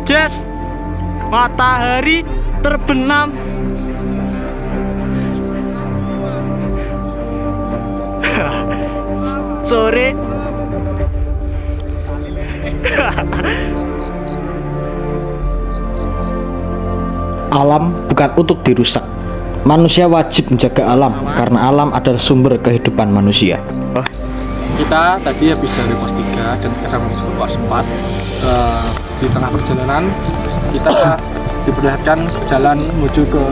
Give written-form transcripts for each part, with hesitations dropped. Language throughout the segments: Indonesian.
Jess, matahari terbenam. Sore. Alam bukan untuk dirusak. Manusia wajib menjaga alam karena alam adalah sumber kehidupan manusia. Kita tadi habis dari pos 3 dan sekarang menuju ke pos 4. Di tengah perjalanan kita diperlihatkan jalan menuju ke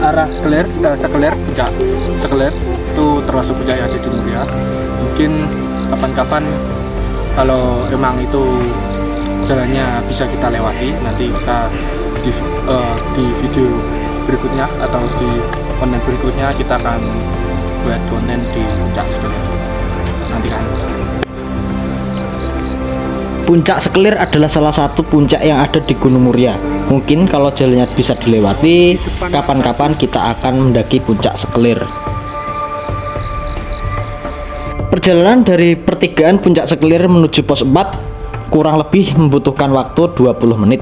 arah Sekelir, puncak Sekelir. Itu termasuk puncak yang ada di Muria. Mungkin kapan-kapan kalau emang itu jalannya bisa kita lewati, nanti kita di video berikutnya atau di konten berikutnya kita akan buat konten di puncak Sekelir. Nantikan. Puncak Sekelir adalah salah satu puncak yang ada di Gunung Muria. Mungkin kalau jalannya bisa dilewati, kapan-kapan kita akan mendaki puncak Sekelir. Perjalanan dari pertigaan puncak Sekelir menuju pos 4 kurang lebih membutuhkan waktu 20 menit.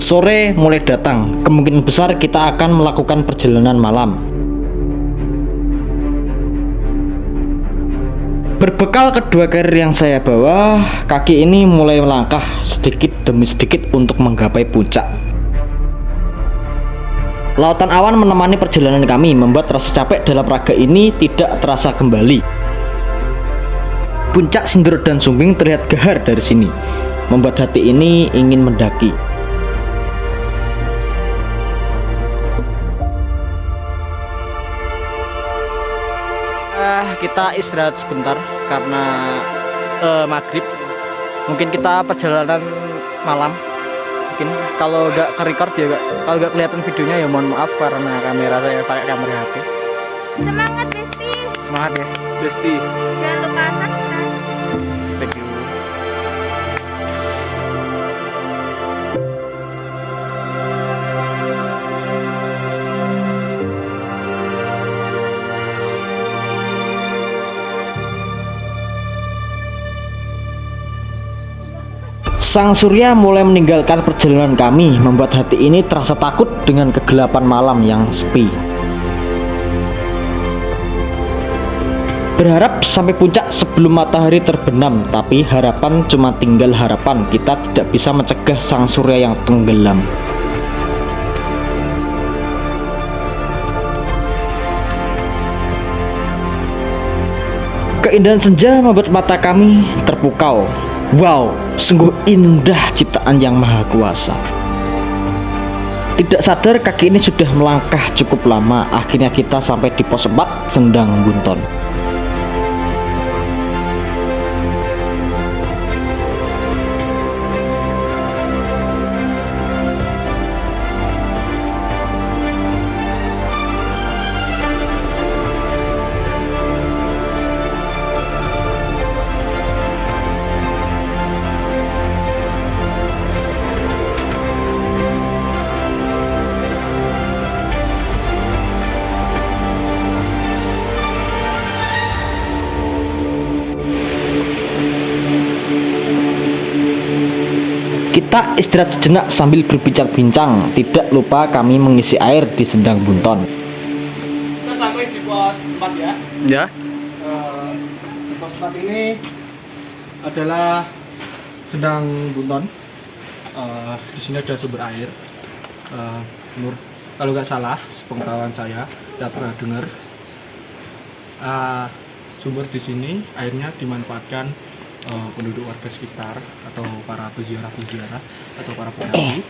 Sore mulai datang, kemungkinan besar kita akan melakukan perjalanan malam. Berbekal kedua carrier yang saya bawa, kaki ini mulai melangkah sedikit demi sedikit untuk menggapai puncak. Lautan awan menemani perjalanan kami, membuat rasa capek dalam raga ini tidak terasa kembali. Puncak Sindoro dan Sumbing terlihat gahar dari sini, membuat hati ini ingin mendaki. Kita istirahat sebentar karena maghrib. Mungkin kita perjalanan malam. Mungkin kalau nggak ke record ya, kalau nggak kelihatan videonya ya mohon maaf karena kamera saya pakai kamera HP. Semangat Besti. Semangat ya, Besti. Jangan lupa subscribe. thank you. Sang surya mulai meninggalkan perjalanan kami, membuat hati ini terasa takut dengan kegelapan malam yang sepi. Berharap sampai puncak sebelum matahari terbenam, tapi harapan cuma tinggal harapan. Kita tidak bisa mencegah sang surya yang tenggelam. Keindahan senja membuat mata kami terpukau. Wow, sungguh indah ciptaan yang maha kuasa. Tidak sadar kaki ini sudah melangkah cukup lama. Akhirnya kita sampai di pos 4 Sendang Bunton. Kita istirahat sejenak sambil berbincang-bincang. Tidak lupa kami mengisi air di Sendang Bunton. Kita sampai di pos 4 ya. Ya. Di pos 4 ini adalah Sendang Bunton. Di sini ada sumber air. Kalau nggak salah, sepengetahuan saya pernah dengar. Sumber di sini airnya dimanfaatkan penduduk warga sekitar atau para peziarah atau para pendaki.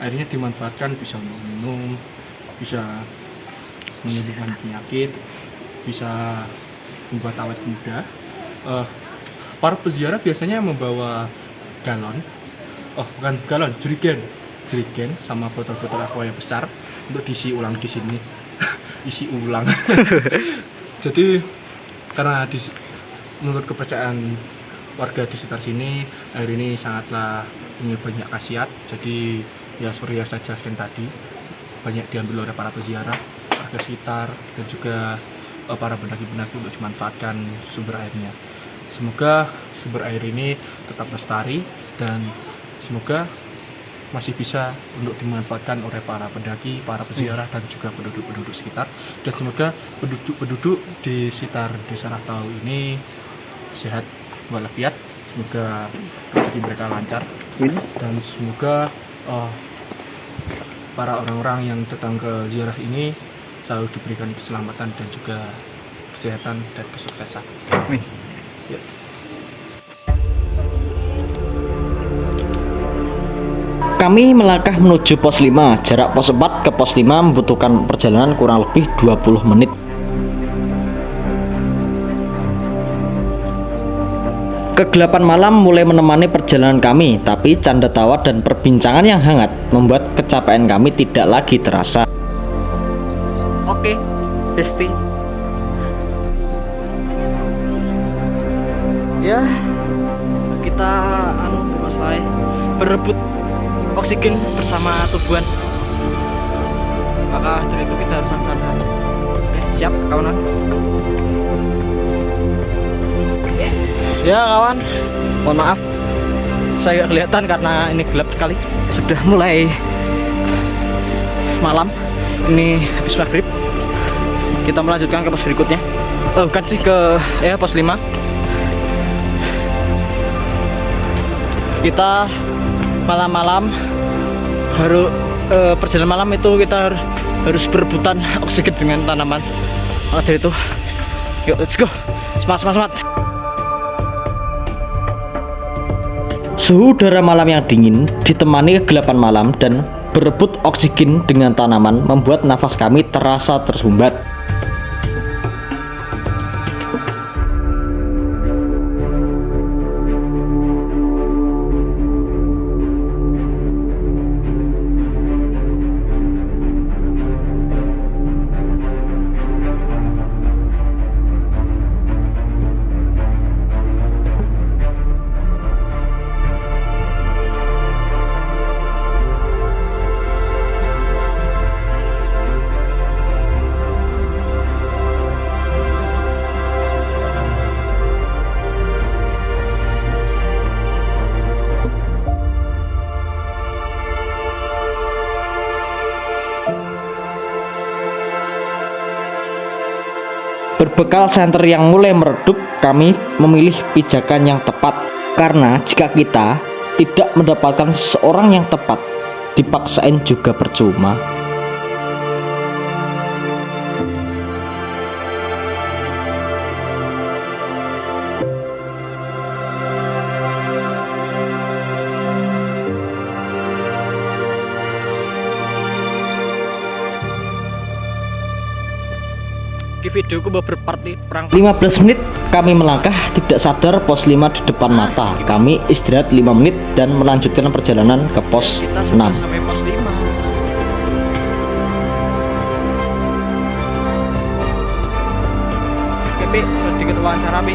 Airnya dimanfaatkan bisa untuk minum, bisa menyembuhkan penyakit, bisa membuat awet muda. Para peziarah biasanya membawa galon, bukan galon, jerigen sama botol-botol aqua yang besar untuk diisi ulang di sini. Isi ulang. Jadi karena menurut kepercayaan warga di sekitar sini, air ini sangatlah punya banyak khasiat. Jadi ya seperti yang saya jelaskan tadi, banyak diambil oleh para peziarah, warga sekitar, dan juga para pendaki-pendaki untuk dimanfaatkan sumber airnya. Semoga sumber air ini tetap lestari dan semoga masih bisa untuk dimanfaatkan oleh para pendaki, para peziarah dan juga penduduk-penduduk sekitar. Dan semoga penduduk-penduduk di sekitar Desa Ratau ini sehat walafiat. Semoga rezeki mereka lancar dan semoga para orang-orang yang datang ke ziarah ini selalu diberikan keselamatan dan juga kesehatan dan kesuksesan. Amin. Ya. Kami melangkah menuju pos 5. Jarak pos 4 ke pos 5 membutuhkan perjalanan kurang lebih 20 menit. Kegelapan malam mulai menemani perjalanan kami, tapi canda tawa dan perbincangan yang hangat membuat kecapean kami tidak lagi terasa. Oke, Besti. Ya, kita selesai berebut oksigen bersama tubuhan. Maka dari itu kita harus santai saja. Siap, kawan? Ya kawan, mohon maaf saya gak kelihatan karena ini gelap sekali. Sudah mulai malam, ini habis maghrib. Kita melanjutkan ke pos berikutnya. Bukan sih, ke pos 5. Kita malam-malam harus perjalanan malam itu kita harus berebutan oksigen dengan tanaman. Maka dari itu, yuk let's go, semangat. Suhu udara malam yang dingin ditemani kegelapan malam dan berebut oksigen dengan tanaman membuat nafas kami terasa tersumbat. Berbekal senter yang mulai meredup, kami memilih pijakan yang tepat. Karena jika kita tidak mendapatkan seseorang yang tepat, dipaksain juga percuma. Videoku berparti perang 15 menit kami melangkah, tidak sadar pos 5 di depan mata. Kami istirahat 5 menit dan melanjutkan perjalanan ke pos kita 6. sudah sampai pos 5. Oke, Pi, sedikit wawancara, Pi.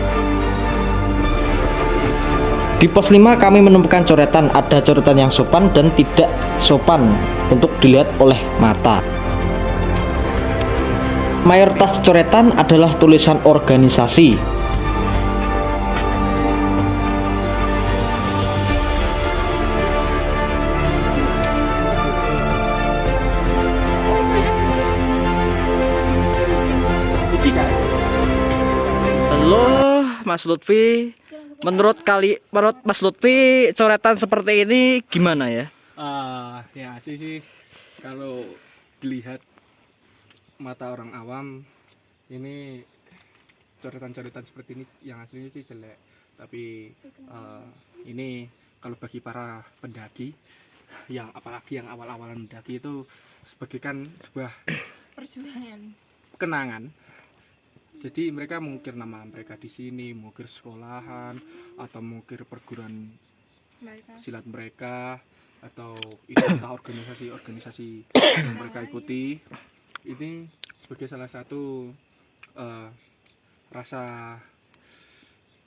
Di pos 5 kami menemukan coretan. Ada coretan yang sopan dan tidak sopan untuk dilihat oleh mata. Mayoritas coretan adalah tulisan organisasi. Halo, Mas Lutfi. Menurut Mas Lutfi, coretan seperti ini gimana ya? Ya sih kalau dilihat mata orang awam ini coretan-coretan seperti ini yang aslinya sih jelek, tapi ini kalau bagi para pendaki yang apalagi yang awal-awalan mendaki itu sebagai kan sebuah Perjuangan. kenangan. Jadi mereka mengukir nama mereka di sini, mengukir sekolahan atau mengukir perguruan silat mereka atau entah organisasi-organisasi yang mereka ikuti. Ini sebagai salah satu rasa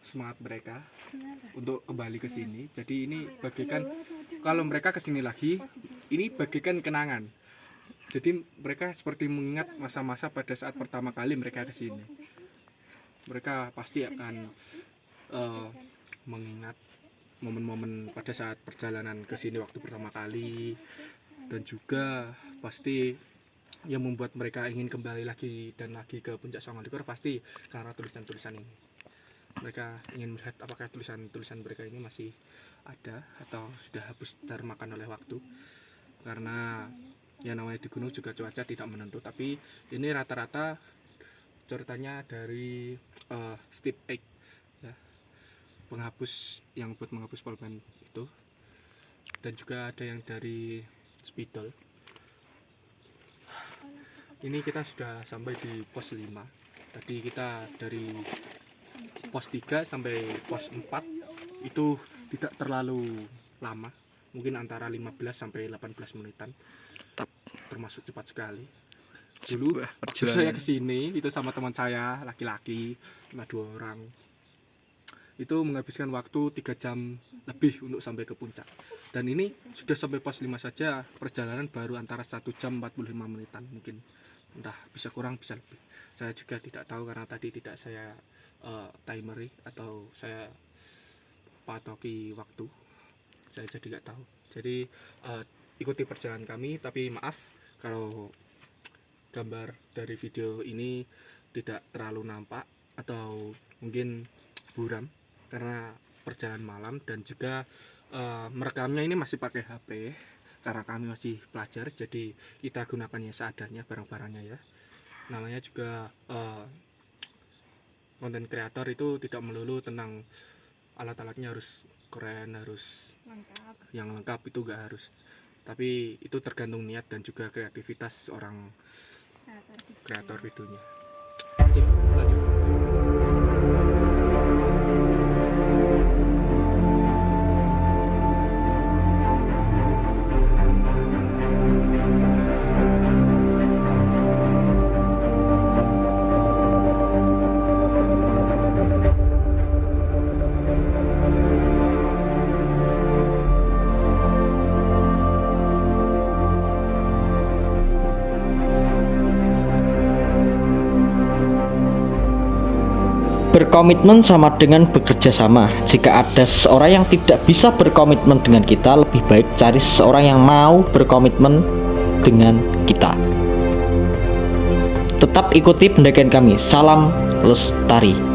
semangat mereka untuk kembali ke sini. Jadi ini bagaikan kalau mereka ke sini lagi, ini bagaikan kenangan. Jadi mereka seperti mengingat masa-masa pada saat pertama kali mereka ke sini. Mereka pasti akan mengingat momen-momen pada saat perjalanan ke sini waktu pertama kali, dan juga pasti yang membuat mereka ingin kembali lagi dan lagi ke Puncak Songo Likur pasti karena tulisan-tulisan ini. Mereka ingin melihat apakah tulisan-tulisan mereka ini masih ada atau sudah habis termakan oleh waktu. Karena yang namanya di gunung juga cuaca tidak menentu, tapi ini rata-rata ceritanya dari Steve Egg ya, penghapus yang buat menghapus pulpen itu, dan juga ada yang dari Spidol. Ini kita sudah sampai di pos 5. Tadi kita dari pos 3 sampai pos 4 itu tidak terlalu lama, mungkin antara 15 sampai 18 menitan, termasuk cepat sekali. Dulu saya kesini itu sama teman saya laki-laki, cuma 2 orang, itu menghabiskan waktu 3 jam lebih untuk sampai ke puncak. Dan ini sudah sampai pos 5 saja, perjalanan baru antara 1 jam 45 menitan mungkin, entah bisa kurang bisa lebih, saya juga tidak tahu karena tadi tidak saya timeri atau saya patoki waktu, saya jadi nggak tahu. Jadi ikuti perjalanan kami, tapi maaf kalau gambar dari video ini tidak terlalu nampak atau mungkin buram karena perjalanan malam, dan juga merekamnya ini masih pakai HP karena kami masih pelajar, jadi kita gunakannya seadanya barang-barangnya ya. Namanya juga konten kreator itu tidak melulu tentang alat-alatnya harus keren, harus Mantap. yang lengkap, itu gak harus, tapi itu tergantung niat dan juga kreativitas orang kreator videonya. Sip, lanjut. Berkomitmen sama dengan bekerja sama. Jika ada seseorang yang tidak bisa berkomitmen dengan kita, lebih baik cari seseorang yang mau berkomitmen dengan kita. Tetap ikuti pendakian kami. Salam lestari.